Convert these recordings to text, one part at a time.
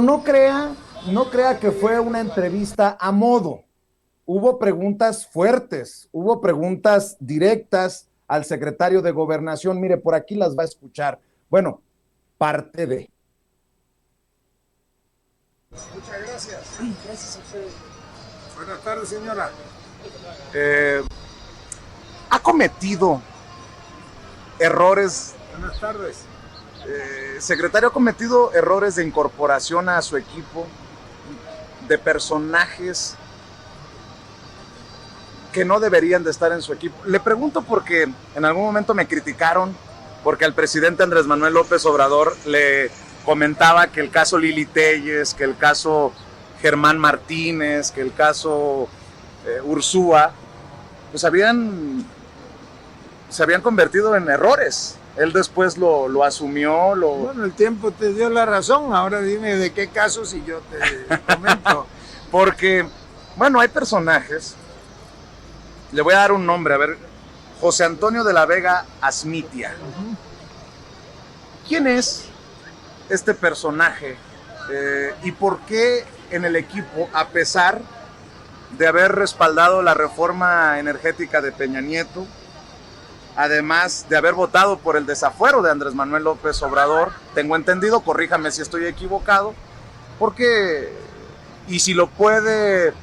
No crea que fue una entrevista a modo. Hubo preguntas fuertes, hubo preguntas directas al secretario de Gobernación. Mire, por aquí las va a escuchar. Bueno, parte de. Muchas gracias. Gracias a usted. Buenas tardes, señora. Ha cometido errores. Buenas tardes. Secretario, ha cometido errores de incorporación a su equipo de personajes que no deberían de estar en su equipo. Le pregunto porque en algún momento me criticaron porque al presidente Andrés Manuel López Obrador le comentaba que el caso Lili Telles, que el caso Germán Martínez, que el caso Ursúa, pues se habían convertido en errores. Él después lo asumió. Bueno, el tiempo te dio la razón. Ahora dime de qué casos y yo te comento. Porque, bueno, hay personajes. Le voy a dar un nombre, a ver. José Antonio de la Vega Asmitia. ¿Quién es este personaje? ¿Y por qué en el equipo, a pesar de haber respaldado la reforma energética de Peña Nieto, además de haber votado por el desafuero de Andrés Manuel López Obrador, tengo entendido, corríjame si estoy equivocado, porque, y si lo puede,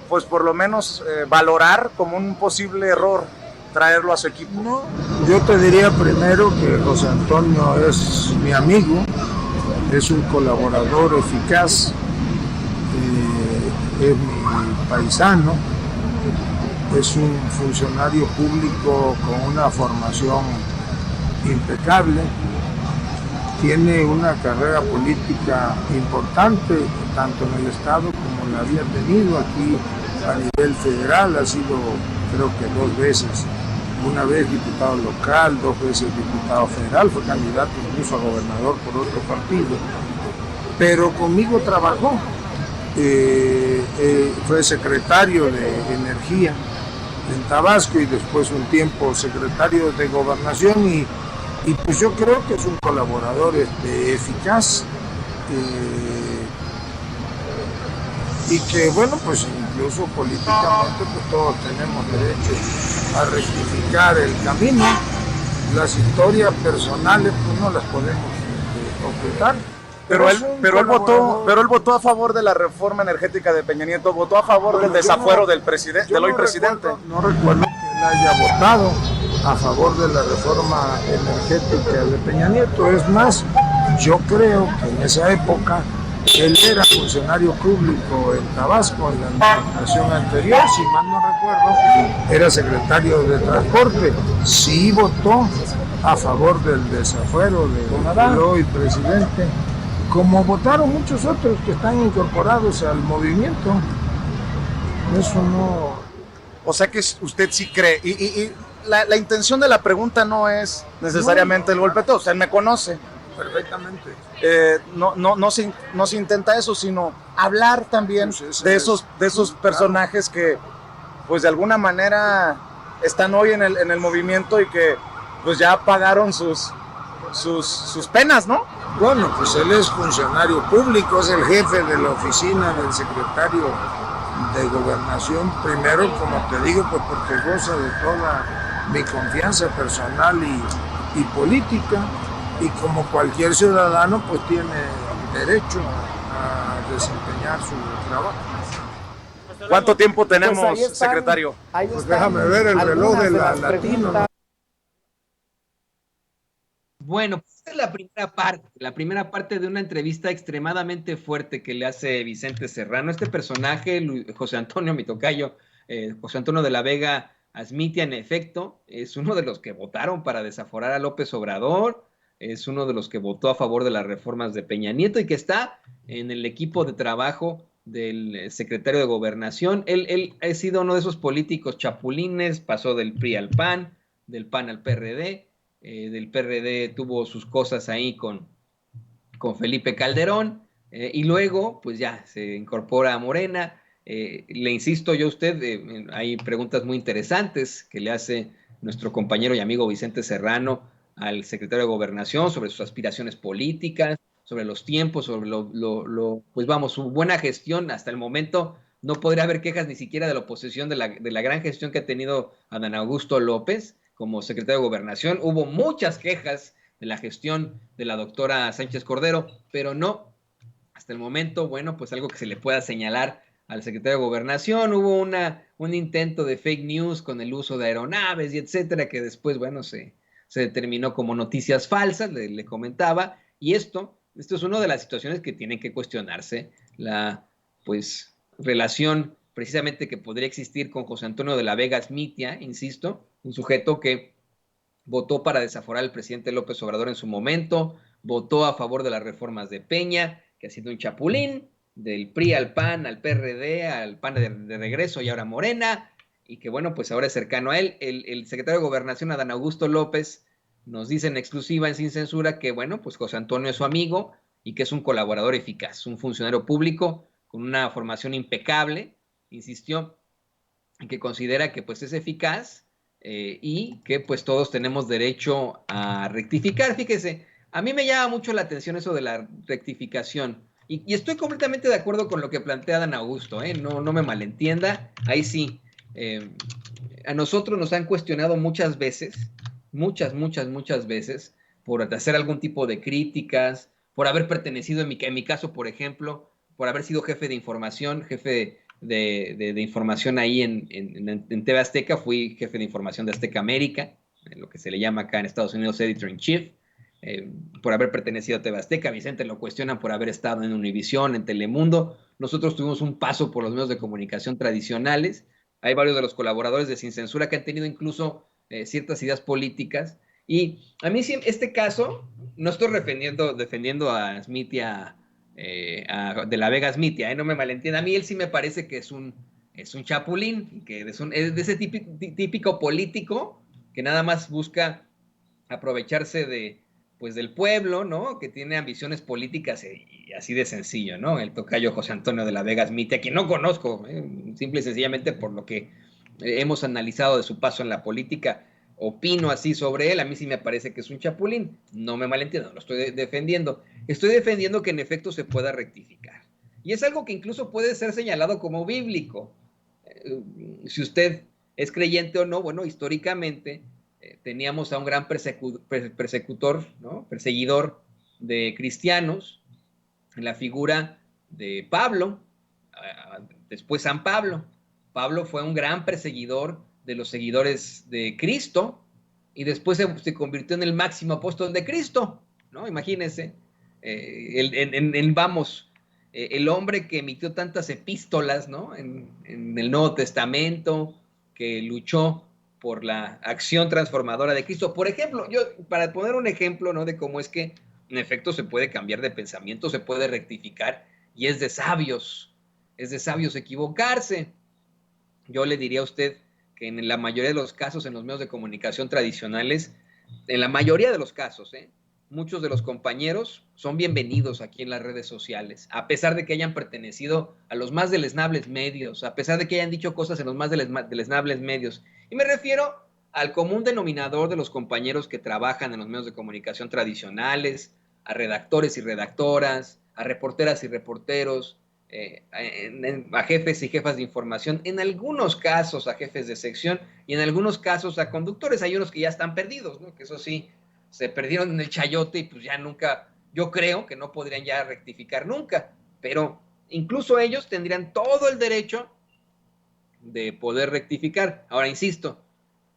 pues por lo menos valorar como un posible error traerlo a su equipo? No, yo te diría primero que José Antonio es mi amigo, es un colaborador eficaz, es mi paisano, es un funcionario público con una formación impecable, tiene una carrera política importante, tanto en el Estado como la había tenido aquí a nivel federal, ha sido creo que 2 veces, una vez diputado local, 2 veces diputado federal, fue candidato incluso a gobernador por otro partido, pero conmigo trabajó, fue secretario de Energía en Tabasco y después un tiempo secretario de Gobernación y pues yo creo que es un colaborador eficaz y que bueno, pues incluso políticamente pues todos tenemos derecho a rectificar el camino. Las historias personales pues no las podemos ocultar. Pero él votó a favor de la reforma energética de Peña Nieto, votó a favor del desafuero del hoy presidente. No recuerdo que él haya votado a favor de la reforma energética de Peña Nieto. Es más, yo creo que en esa época él era funcionario público en Tabasco, en la administración anterior, si mal no recuerdo, era secretario de Transporte. Sí votó a favor del desafuero del hoy presidente, como votaron muchos otros que están incorporados al movimiento. Eso no... O sea que usted sí cree, y la intención de la pregunta no es necesariamente el golpeteo, usted me conoce perfectamente. No se intenta eso, sino hablar también pues de esos personajes que pues de alguna manera están hoy en el movimiento y que pues ya pagaron sus penas, ¿no? Bueno, pues él es funcionario público, es el jefe de la oficina del secretario de Gobernación, primero, como te digo, pues porque goza de toda mi confianza personal y política, y como cualquier ciudadano, pues tiene derecho a desempeñar su trabajo. ¿Cuánto tiempo tenemos, pues secretario? Pues déjame ver el reloj de la Latino. Bueno, pues esta es la primera parte de una entrevista extremadamente fuerte que le hace Vicente Serrano. Este personaje, José Antonio, mi tocayo, José Antonio de la Vega Asmitia, en efecto, es uno de los que votaron para desaforar a López Obrador, es uno de los que votó a favor de las reformas de Peña Nieto y que está en el equipo de trabajo del secretario de Gobernación. Él ha sido uno de esos políticos chapulines, pasó del PRI al PAN, del PAN al PRD, del PRD tuvo sus cosas ahí con Felipe Calderón, y luego pues ya se incorpora a Morena. Le insisto yo a usted, hay preguntas muy interesantes que le hace nuestro compañero y amigo Vicente Serrano al secretario de Gobernación sobre sus aspiraciones políticas, sobre los tiempos, sobre pues vamos, su buena gestión hasta el momento. No podría haber quejas ni siquiera de la oposición de la gran gestión que ha tenido Adán Augusto López como secretario de Gobernación. Hubo muchas quejas de la gestión de la doctora Sánchez Cordero, pero no, hasta el momento, bueno, pues algo que se le pueda señalar al secretario de Gobernación. Hubo un intento de fake news con el uso de aeronaves y etcétera, que después, bueno, se determinó como noticias falsas, le comentaba, y esto es una de las situaciones que tienen que cuestionarse, la, pues, relación precisamente que podría existir con José Antonio de la Vega Smitia, insisto, un sujeto que votó para desaforar al presidente López Obrador en su momento, votó a favor de las reformas de Peña, que ha sido un chapulín, del PRI al PAN, al PRD, al PAN de regreso y ahora Morena, y que bueno, pues ahora es cercano a él. El secretario de Gobernación, Adán Augusto López, nos dice en exclusiva, en Sin Censura, que bueno, pues José Antonio es su amigo y que es un colaborador eficaz, un funcionario público con una formación impecable, insistió, en que considera que pues es eficaz y que pues todos tenemos derecho a rectificar. Fíjese, a mí me llama mucho la atención eso de la rectificación y estoy completamente de acuerdo con lo que plantea Dan Augusto, no me malentienda, ahí sí. A nosotros nos han cuestionado muchas veces, muchas veces, por hacer algún tipo de críticas, por haber pertenecido, en mi caso, por ejemplo, por haber sido jefe de información, jefe de información ahí en TV Azteca. Fui jefe de información de Azteca América, lo que se le llama acá en Estados Unidos Editor in Chief, por haber pertenecido a TV Azteca. Vicente lo cuestionan por haber estado en Univisión, en Telemundo. Nosotros tuvimos un paso por los medios de comunicación tradicionales. Hay varios de los colaboradores de Sin Censura que han tenido incluso ciertas ideas políticas. Y a mí, este caso, no estoy defendiendo a Smith y de la Vega Smitia, no me malentienda. A mí él sí me parece que es un chapulín, que es de ese típico político que nada más busca aprovecharse pues del pueblo, ¿no? Que tiene ambiciones políticas y así de sencillo, ¿no? El tocayo José Antonio de la Vega Smitia, que no conozco, simple y sencillamente por lo que hemos analizado de su paso en la política, opino así sobre él. A mí sí me parece que es un chapulín, no me malentiendo, lo estoy defendiendo. Estoy defendiendo que en efecto se pueda rectificar. Y es algo que incluso puede ser señalado como bíblico. Si usted es creyente o no, bueno, históricamente teníamos a un gran persecutor, ¿no? Perseguidor de cristianos, en la figura de Pablo, después San Pablo. Pablo fue un gran perseguidor de los seguidores de Cristo y después se convirtió en el máximo apóstol de Cristo, ¿no? Imagínense, el hombre que emitió tantas epístolas, ¿no? En el Nuevo Testamento, que luchó por la acción transformadora de Cristo. Por ejemplo, para poner un ejemplo, ¿no? De cómo es que en efecto se puede cambiar de pensamiento, se puede rectificar, y es de sabios equivocarse. Yo le diría a usted que en la mayoría de los casos, en los medios de comunicación tradicionales, en la mayoría de los casos, muchos de los compañeros son bienvenidos aquí en las redes sociales, a pesar de que hayan pertenecido a los más deleznables medios, a pesar de que hayan dicho cosas en los más deleznables medios. Y me refiero al común denominador de los compañeros que trabajan en los medios de comunicación tradicionales, a redactores y redactoras, a reporteras y reporteros, a jefes y jefas de información, en algunos casos a jefes de sección y en algunos casos a conductores. Hay unos que ya están perdidos, ¿no? Que eso sí, se perdieron en el chayote y pues ya nunca, yo creo que no podrían ya rectificar nunca, pero incluso ellos tendrían todo el derecho de poder rectificar. Ahora, insisto,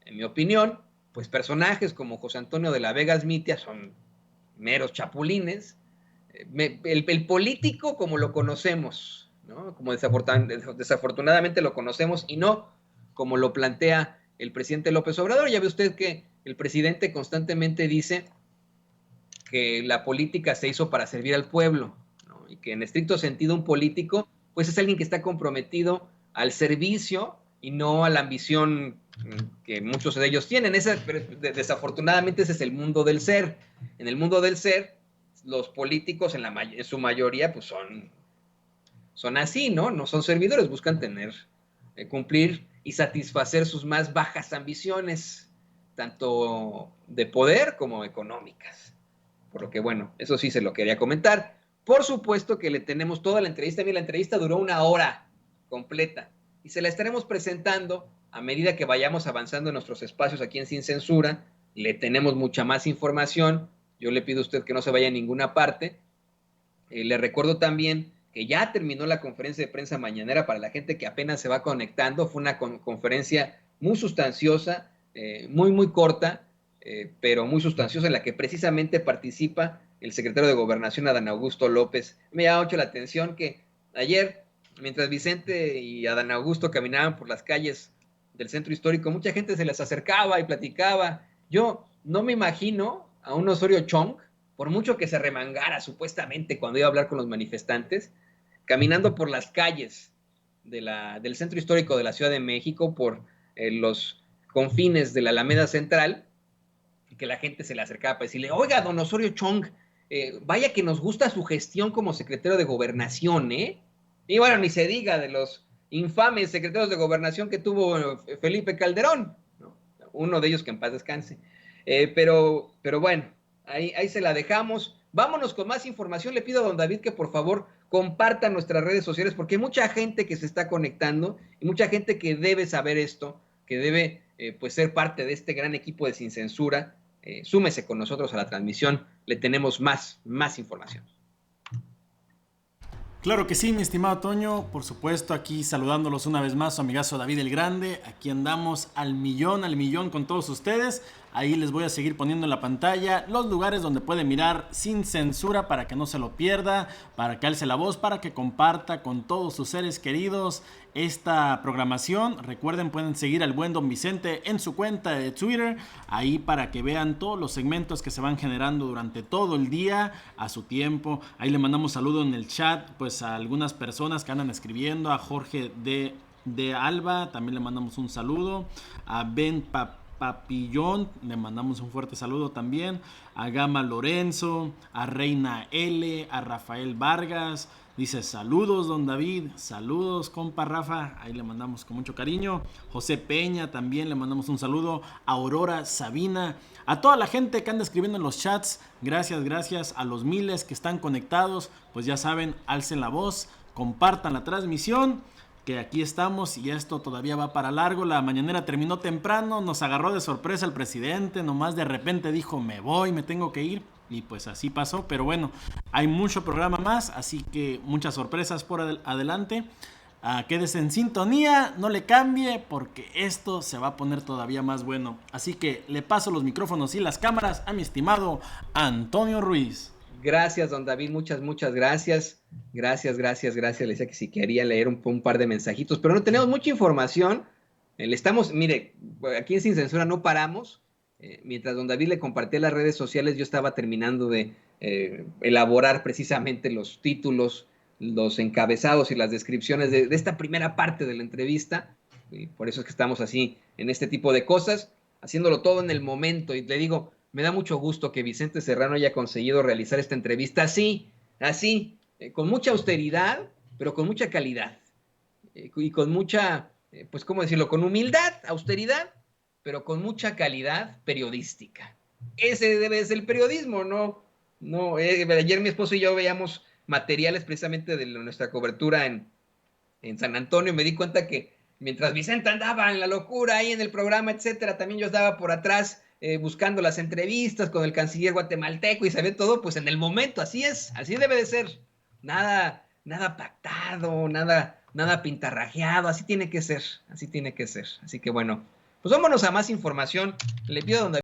en mi opinión, pues personajes como José Antonio de la Vega Smitia son meros chapulines. El político como lo conocemos, ¿no? Como desafortunadamente lo conocemos y no como lo plantea el presidente López Obrador. Ya ve usted que el presidente constantemente dice que la política se hizo para servir al pueblo, ¿no? Y que en estricto sentido un político pues es alguien que está comprometido al servicio y no a la ambición que muchos de ellos tienen. Desafortunadamente ese es el mundo del ser. En el mundo del ser, los políticos en su mayoría pues son así, ¿no? No son servidores, buscan cumplir y satisfacer sus más bajas ambiciones, tanto de poder como económicas. Por lo que, bueno, eso sí se lo quería comentar. Por supuesto que le tenemos toda la entrevista. Mira, la entrevista duró 1 hora completa y se la estaremos presentando a medida que vayamos avanzando en nuestros espacios aquí en Sin Censura. Le tenemos mucha más información. Yo le pido a usted que no se vaya a ninguna parte. Le recuerdo también que ya terminó la conferencia de prensa mañanera para la gente que apenas se va conectando. Fue una conferencia muy sustanciosa, muy corta, pero muy sustanciosa, en la que precisamente participa el secretario de Gobernación, Adán Augusto López. Me llama mucho la atención que ayer, mientras Vicente y Adán Augusto caminaban por las calles del centro histórico, mucha gente se les acercaba y platicaba. Yo no me imagino a un Osorio Chong, por mucho que se remangara supuestamente cuando iba a hablar con los manifestantes, caminando por las calles del centro histórico de la Ciudad de México, por los confines de la Alameda Central, y que la gente se le acercaba para decirle: oiga, don Osorio Chong, vaya que nos gusta su gestión como secretario de Gobernación, ¿eh? Y bueno, ni se diga de los infames secretarios de Gobernación que tuvo Felipe Calderón, ¿no? Uno de ellos que en paz descanse. Pero bueno, ahí se la dejamos. Vámonos con más información. Le pido a don David que por favor comparta nuestras redes sociales, porque hay mucha gente que se está conectando y mucha gente que debe saber esto, que debe pues ser parte de este gran equipo de Sin Censura. Súmese con nosotros a la transmisión. Le tenemos más información. Claro que sí, mi estimado Toño, por supuesto, aquí saludándolos una vez más, su amigazo David el Grande. Aquí andamos al millón con todos ustedes. Ahí les voy a seguir poniendo en la pantalla los lugares donde puede mirar Sin Censura para que no se lo pierda, para que alce la voz, para que comparta con todos sus seres queridos esta programación. Recuerden, pueden seguir al buen don Vicente en su cuenta de Twitter, ahí para que vean todos los segmentos que se van generando durante todo el día a su tiempo. Ahí le mandamos saludo en el chat pues a algunas personas que andan escribiendo, a Jorge de Alba, también le mandamos un saludo, a Ben Papillón, le mandamos un fuerte saludo también, a Gama Lorenzo, a Reina L, a Rafael Vargas. Dice: saludos don David, saludos compa Rafa, ahí le mandamos con mucho cariño. José Peña también le mandamos un saludo, a Aurora Sabina, a toda la gente que anda escribiendo en los chats, gracias, a los miles que están conectados, pues ya saben, alcen la voz, compartan la transmisión, que aquí estamos y esto todavía va para largo. La mañanera terminó temprano, nos agarró de sorpresa el presidente, nomás de repente dijo: me voy, me tengo que ir. Y pues así pasó, pero bueno, hay mucho programa más, así que muchas sorpresas por adelante. Quédese en sintonía, no le cambie, porque esto se va a poner todavía más bueno. Así que le paso los micrófonos y las cámaras a mi estimado Antonio Ruiz. Gracias, don David, muchas gracias. Gracias. Le decía que si quería leer un par de mensajitos, pero no tenemos mucha información. Mire, aquí en Sin Censura no paramos. Mientras don David le compartía las redes sociales, yo estaba terminando de elaborar precisamente los títulos, los encabezados y las descripciones de esta primera parte de la entrevista. Y por eso es que estamos así en este tipo de cosas, haciéndolo todo en el momento. Y le digo, me da mucho gusto que Vicente Serrano haya conseguido realizar esta entrevista así, con mucha austeridad, pero con mucha calidad. Y con mucha, pues, ¿cómo decirlo? Con humildad, austeridad, pero con mucha calidad periodística. Ese debe ser el periodismo, ¿no? Ayer mi esposo y yo veíamos materiales precisamente de nuestra cobertura en San Antonio, y me di cuenta que mientras Vicente andaba en la locura ahí en el programa, etcétera, también yo estaba por atrás buscando las entrevistas con el canciller guatemalteco y sabía todo, pues en el momento. Así es, así debe de ser. Nada pactado, nada pintarrajeado, así tiene que ser. Así que bueno, pues vámonos a más información. Le pido a don David